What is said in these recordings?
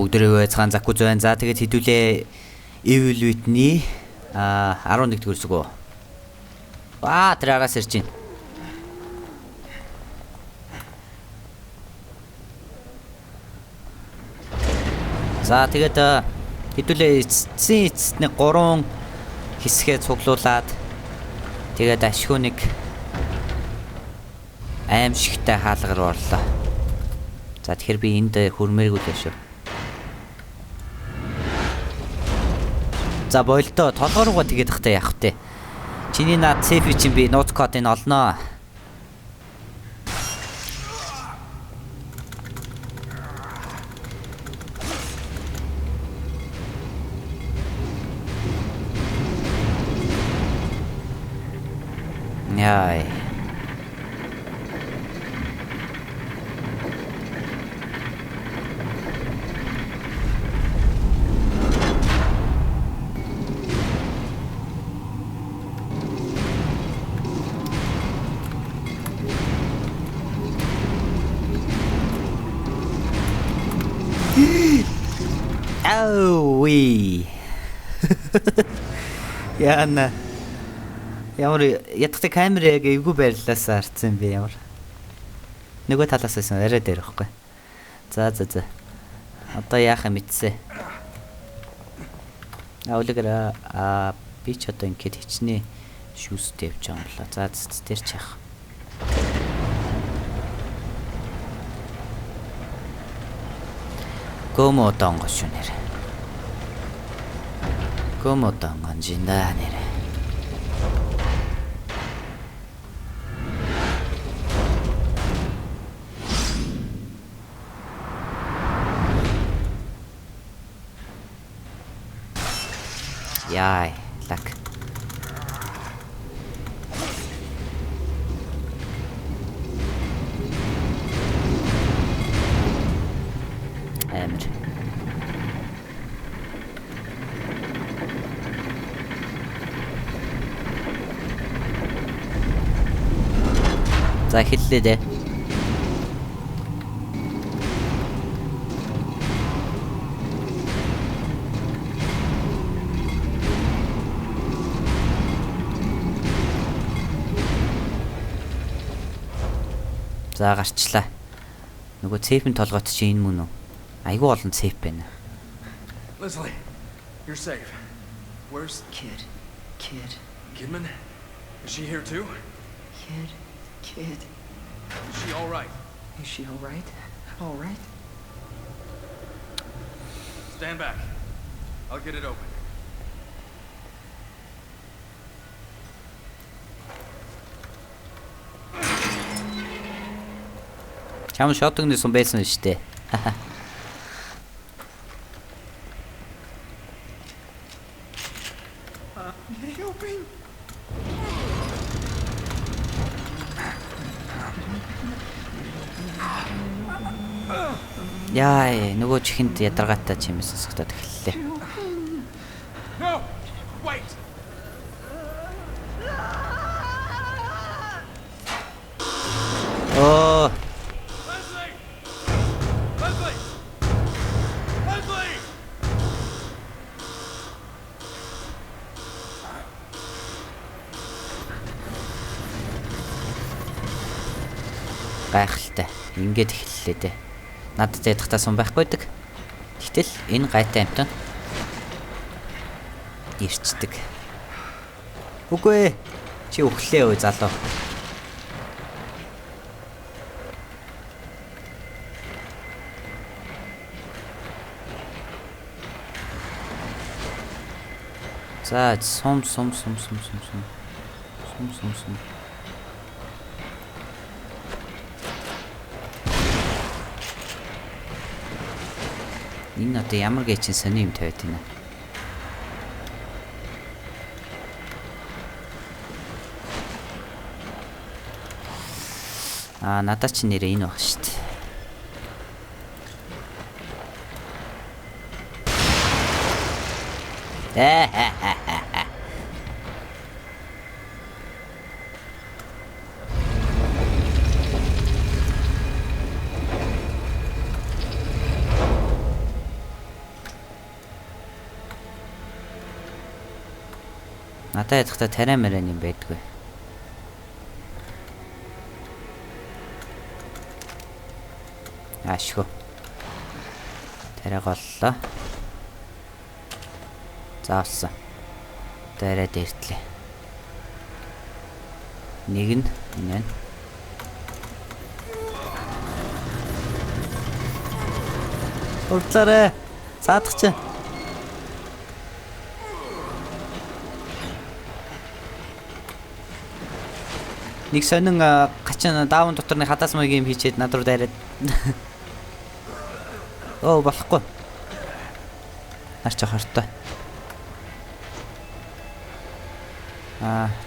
бүгдөө байцгаан закуз байна. За тэгээд хэдүүлээ Evil Witney 11 дэх үсгөө. Трагаас ирж байна. За тэгээд хэдүүлээ эцсийн 3 хэсгээ цуглуулад тэгээд ашгүй нэг аимшигтай хаалгаар орлоо. За тэгэхээр би энд хөрмээргүй л шүү. За болдоо толгооруугаа тэгээд ихтэй явах те. Чиний наад сейфи чинь би нууц кодыг олноо. Яй. Oh, oui. Яна. Ямар ядахтай камерыг эвгүй байрлалаас харцсан би ямар. Нөгөө талаас байсан арай дээр ихгүй. За. Одоо яах юм мэдсэ. Аулигара би ч одоо ингэж хичнээн шүүстэй явж байгаа юм болоо. За тэр ч яах. Como tongo shunere. Como tongo jindanere. Yay, luck. За хэллээ дээ. За гарчлаа. Нөгөө цэпэн толгойд чи энэ мөн үү? Айгүй олон цэп байна. Leslie, you're safe. Where's Kid? Kidman? Is she here too? Kid. Is she all right? Is she all right? All right? Stand back. I'll get it open. Чам шотгны сум байсан шүү дээ. Helping. Яа, нөгөө чихэнд ядаргаатай чимээс сонсогдоод эхэллээ. No! Wait! Оо, Leslie! гайхалтай. Ингээд эхэллээ дээ. Надад ядахтаа сум байхгүйдэг. Гэтэл энэ гайтай амтан ирчдэг. Үгүй ээ. Чи өглөө өө залуу. За сум. Энэ одоо ямар гэчин сони юм тавиад байна. Надад ч нэрээ энэ баг шүү дээ. Надад ядахта тариа мараа юм байдгүй. Ашгүй. Тариа голлоо. Заавсан. Тариа дээртлээ. Нэг нь энэ. Урдлаарэ. Цаадах чинь. Нэг сонин гачин даун доторны хадаас маяг юм хийчээд над руу дайраад. Оо болохгүй. Нар ч хортой.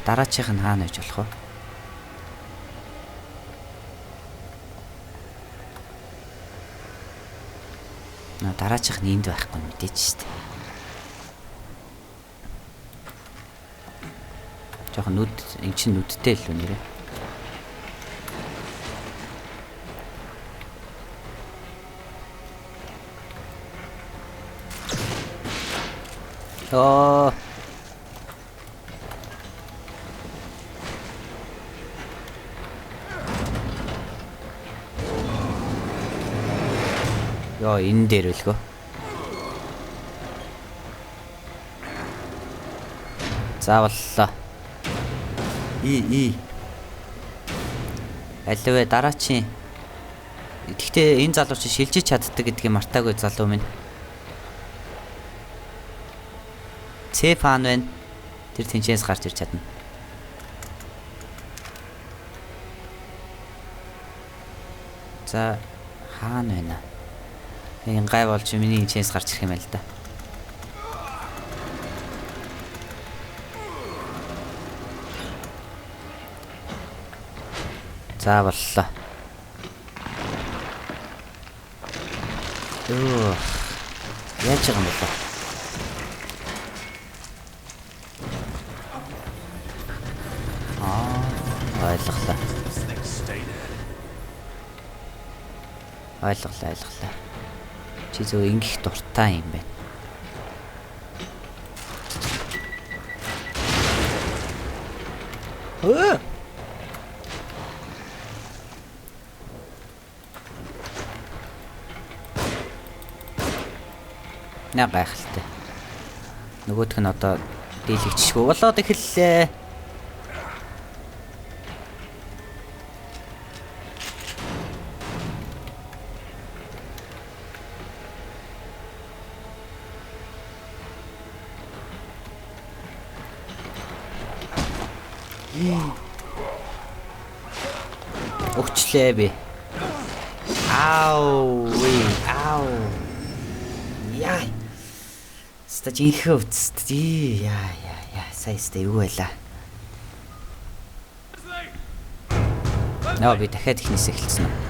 Дараачих нь хаана байж болох вэ? Дараачих нь энд байхгүй мэдээж штэ. Жохон нүд эн чин нүдтэй л үү нэрээ. Оо. Яа энэ дээр үлгөө. Зааваллаа. Аливаа дараачийн. Гэхдээ энэ залуу чи шилжиж чаддаг гэдгийг мартаагүй залуу минь. Цэф хаан байна. Тэр тэнцээс гарч ирч чадна. За хаан байна. Энэ гай болж миний тэнцээс гарч ирэх юм байл да. Зааваллаа. Яаж юм бэ? Ойлголоо. Ойлголоо. Чи зөв ингэх дуртай юм байна. Наа гайхалтай. Нөгөөх нь одоо дийлэгчшгүй болоод эхэллээ. Өгчлээ би. Ау. Яа. Стажинхөө үстий. Яа. Сайстай юу байла. Наа би дахиад ихнээс эхэлсэн үү?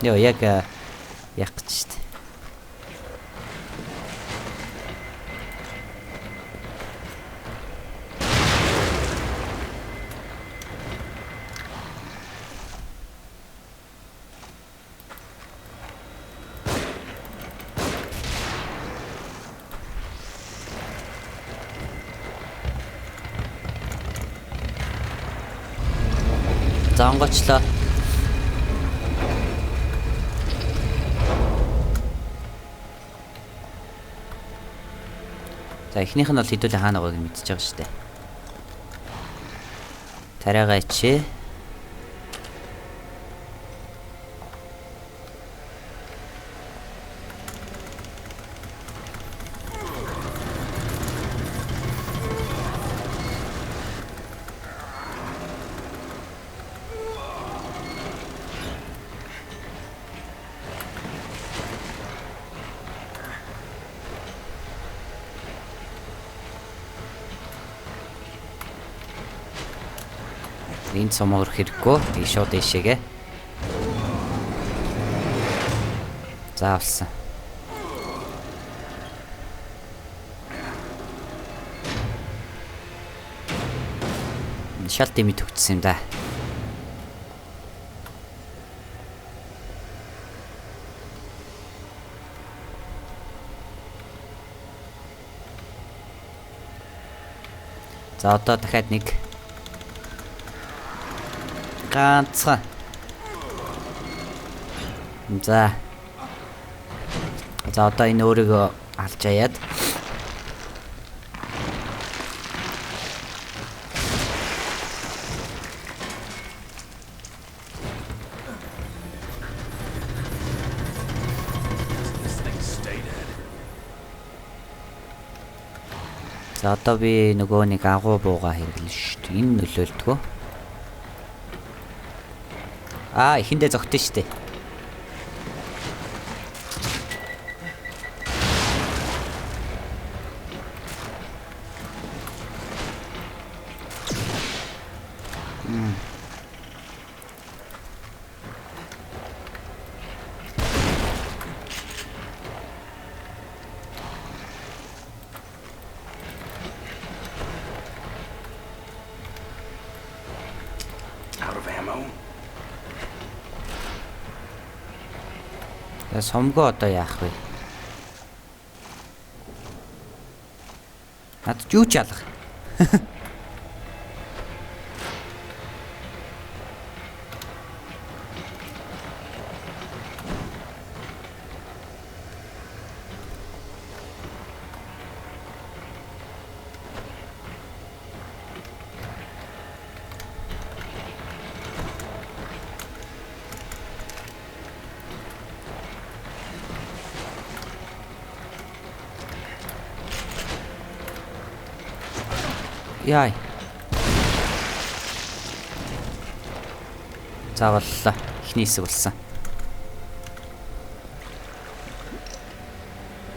Яа яг яах гэж штэ. Зонгочлоо. За эхнийх нь бол хэдүүлээ хаана байгааг мэдчихэж байгаа шүү дээ. Тариагаа ичээ. Энд сумаар хэрэггүй. Шууд дэшегээ. За болсон. Шал дэмий төгчсөн юм да. За одоо дахиад нэг ганцхан. За. За одоо энэ өөрийгөө алж аяад This thing stay dead. за одоо би нөгөө нэг агуу бууга хэрэглэн шүү дээ. Энэ нөлөөлдгөө. Ихэндээ зогтсон шүү дээ. Out of ammo. Сомгоо одоо яах вэ? Над юу ч алга. Яй. Зааваллаа. Эхний хэсэг болсон.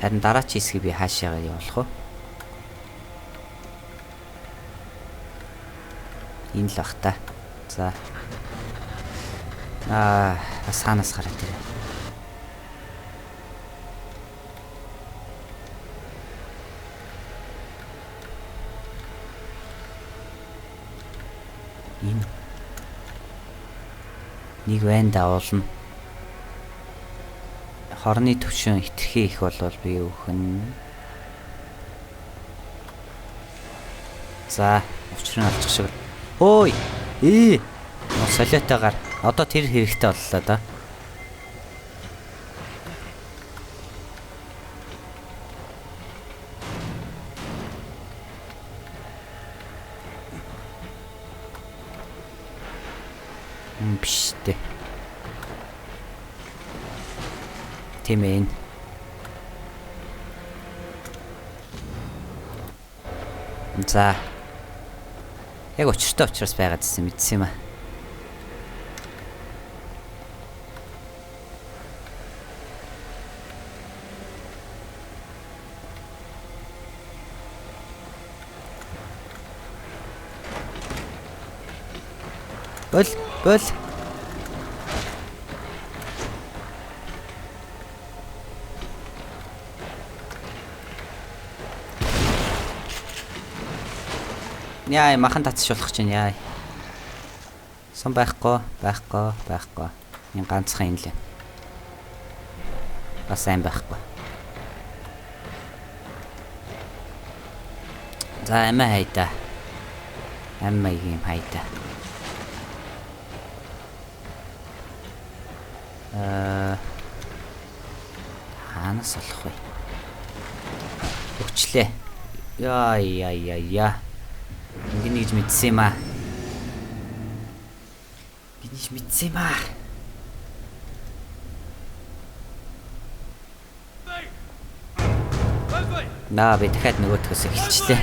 Харин дараач хэсгийг би хаашаагаа явуулах вэ? Энэ л бах та. За. Саанаас гараад ирээ. Энэ нэг ван дауулна. Хорны төвшин хитрхи их болвол би өөхөн. За, учрыг олчих шиг. Ой! Солиотойгоор одоо тэр хэрэгтэй боллоо да. Биш дээ. Тийм ээ. За. Яг учиртай учраас байгаад ирсэн мэдсэн юм аа. Бол. Яа, махан татшуулах чинь яа. Сон байхгүй. Энэ ганцхан юм лээ. Бас сайн байхгүй. За, амиа хайда. Амиа юм хайда. Хаанаас олох вэ? Өчлээ. Яа. Ингээд нэгж мэдсэн юм аа. Би дахиад нөгөөдхөөс эхэлчихлээ.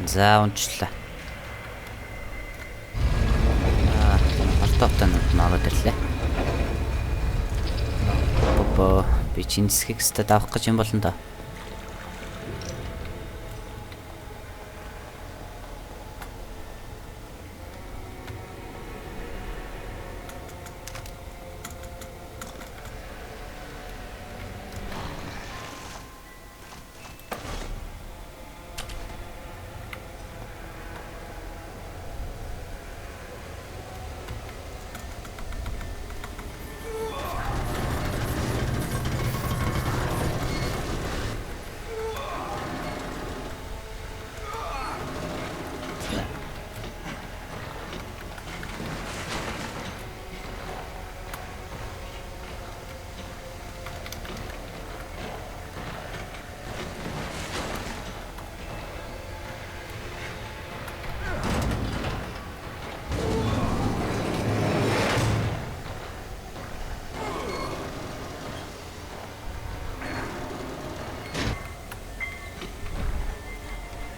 За унчлаа. Алтаатаа нөрөөд ирлээ. Би чинь хэсгийг стэд авах гэж юм болно доо.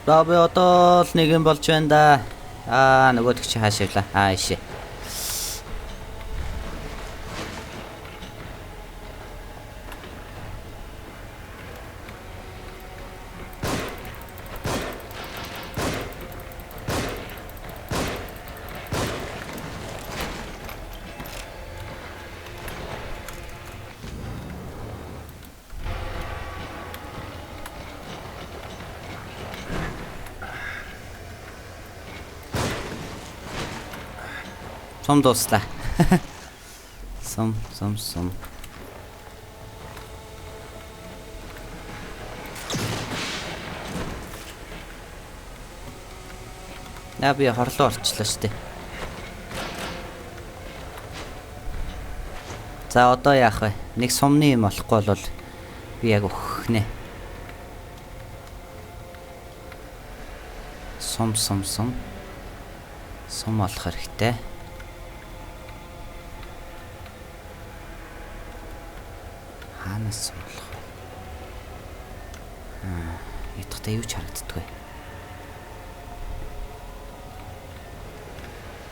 За би одоо л нэг юм болж байна да. Нөгөөдөг чи хаашивлаа. Ишээ. Сум дуслаа. Сум. Би хорлоо орчлоо штэ. За одоо яах вэ? Нэг сумны юм болохгүй бол би яг өгөх нэ. Сум. Сум олох хэрэгтэй. Хаанаас болох вэ? Ятгахтай юу ч харагддаггүй.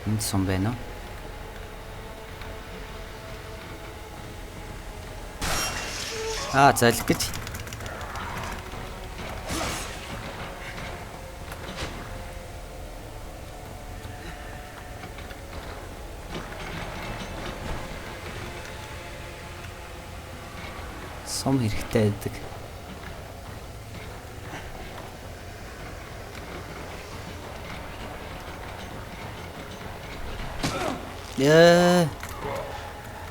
Энд сум байна уу? Залх гэж. Сум хэрэгтэй байдаг.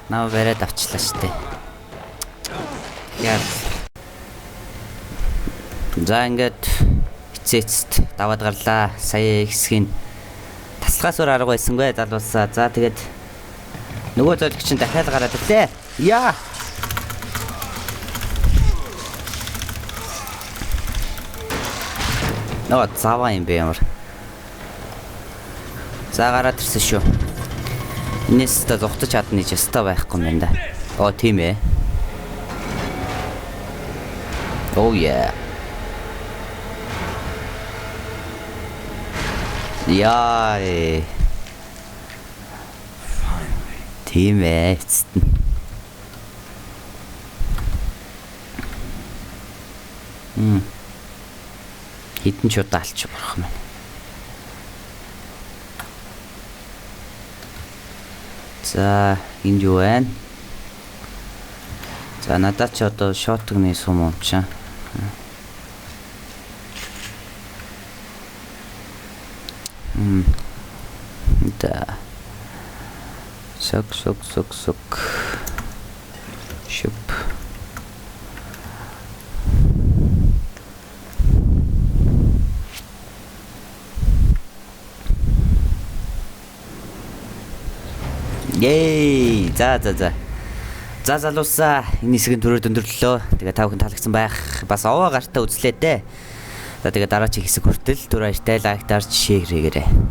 Наа барайд авчлаа штэ. Яа. За ингээд хицээцт даваад гарлаа. Сая хэсгийн таслахаас өөр арга байсангүй залуусаа. За тэгээд нөгөө золигч нь дахиад гараад ирлээ. Яа. Заваа юм бэ ямар. За гараад ирсэн шүү. Энэс та зогтож чадна гэж өстой байхгүй юм да. Тийм ээ. Yeah. Яа. Тийм ээ. Хитэн ч удаа алч болох юм. За энд юу вэ? За надад ч одоо шотгны сум юм чаа. Да. Сок. Шуп. Yay! За. За залуусаа энэ хэсгийн төрөөр дөндөрлөлөө. Тэгээ та бүхэн таалагдсан байх. Бас овоо гартаа үзлээ дээ. За тэгээ дараагийн хэсэг хүртэл түр баяртай лайк дарж шеэр хийгээрэй.